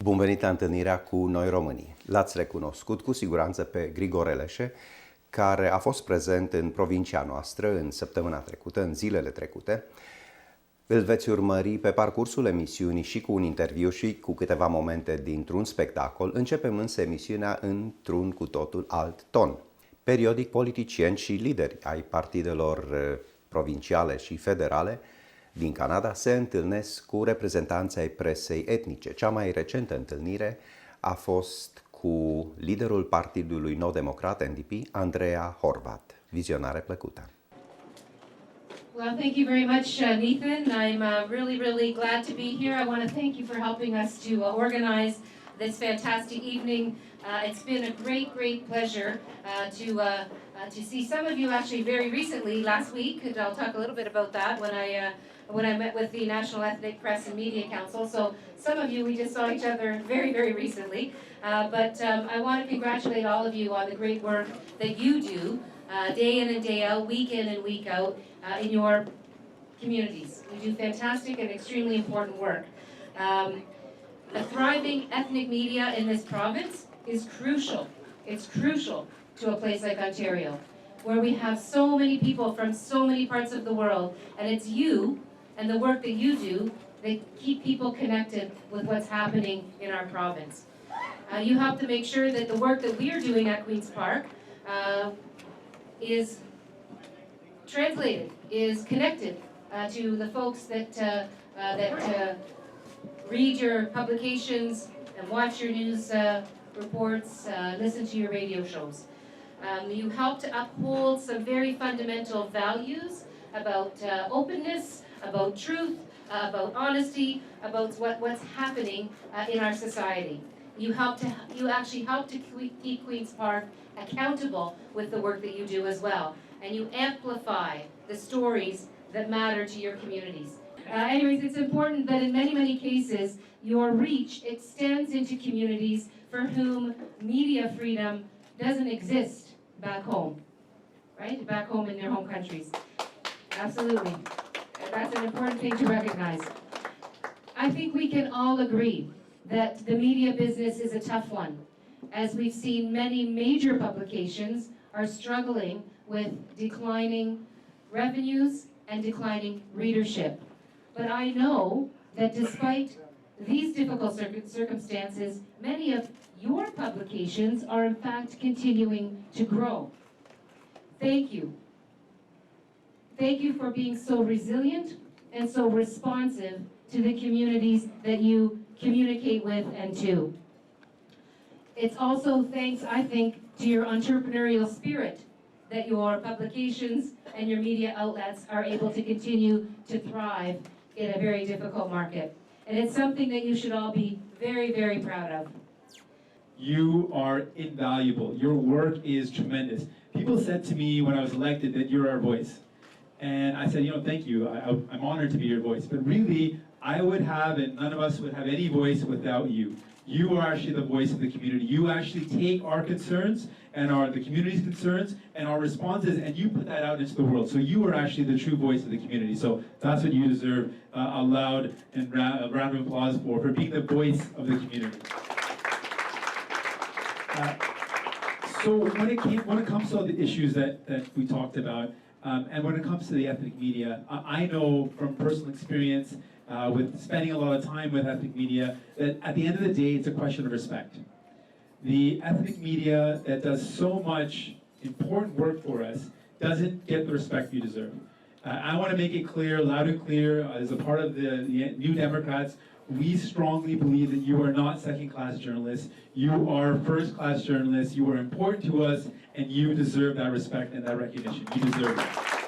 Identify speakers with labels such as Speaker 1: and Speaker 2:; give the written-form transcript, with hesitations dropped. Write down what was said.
Speaker 1: Bun venit la întâlnirea cu Noi Românii. L-ați recunoscut cu siguranță pe Grigore Leșe, care a fost prezent în provincia noastră în săptămâna trecută, în zilele trecute. Îl veți urmări pe parcursul emisiunii și cu un interviu și cu câteva momente dintr-un spectacol. Începem însă emisiunea într-un cu totul alt ton. Periodic, politicieni și lideri ai partidelor provinciale și federale din Canada se întâlnesc cu reprezentanții ai presei etnice. Cea mai recentă întâlnire a fost cu liderul Partidului Nou Democrat, NDP, Andreea Horvat. Vizionare plăcută!
Speaker 2: Well, thank you very much, Nathan. I'm really glad to be here. I want to thank you for helping us to organize this fantastic evening. It's been a great pleasure to see some of you actually very recently last week, and I'll talk a little bit about that when I met with the National Ethnic Press and Media Council. So some of you, we just saw each other very recently. But I want to congratulate all of you on the great work that you do day in and day out, week in and week out in your communities. You do fantastic and extremely important work. A thriving ethnic media in this province is crucial. It's crucial to a place like Ontario, where we have so many people from so many parts of the world, and it's you and the work that you do that keep people connected with what's happening in our province. You help to make sure that the work that we are doing at Queen's Park is translated, is connected to the folks that read your publications and watch your news reports, listen to your radio shows. You help to uphold some very fundamental values about openness, about truth, about honesty, about what's happening in our society. You actually help to keep Queen's Park accountable with the work that you do as well. And you amplify the stories that matter to your communities. Anyways, it's important that in many cases, your reach extends into communities for whom media freedom doesn't exist back home, right? Back home in their home countries. Absolutely. That's an important thing to recognize. I think we can all agree that the media business is a tough one, as we've seen many major publications are struggling with declining revenues and declining readership. But I know that despite these difficult circumstances, many of your publications are in fact continuing to grow. Thank you. Thank you for being so resilient and so responsive to the communities that you communicate with and to. It's also thanks, I think, to your entrepreneurial spirit that your publications and your media outlets are able to continue to thrive in a very difficult market. And it's something that you should all be very proud of.
Speaker 3: You are invaluable. Your work is tremendous. People said to me when I was elected that you're our voice. And I said, thank you. I'm honored to be your voice. But really, I would have, and none of us would have any voice without you. You are actually the voice of the community. You actually take our concerns and the community's concerns and our responses, and you put that out into the world. So you are actually the true voice of the community. So that's what you deserve a loud and round of applause for being the voice of the community. So when it comes to all the issues that we talked about, and when it comes to the ethnic media, I know from personal experience with spending a lot of time with ethnic media that at the end of the day, it's a question of respect. The ethnic media that does so much important work for us doesn't get the respect you deserve. I want to make it clear, loud and clear, as a part of the New Democrats, we strongly believe that you are not second-class journalists. You are first-class journalists. You are important to us, and you deserve that respect and that recognition. You deserve it.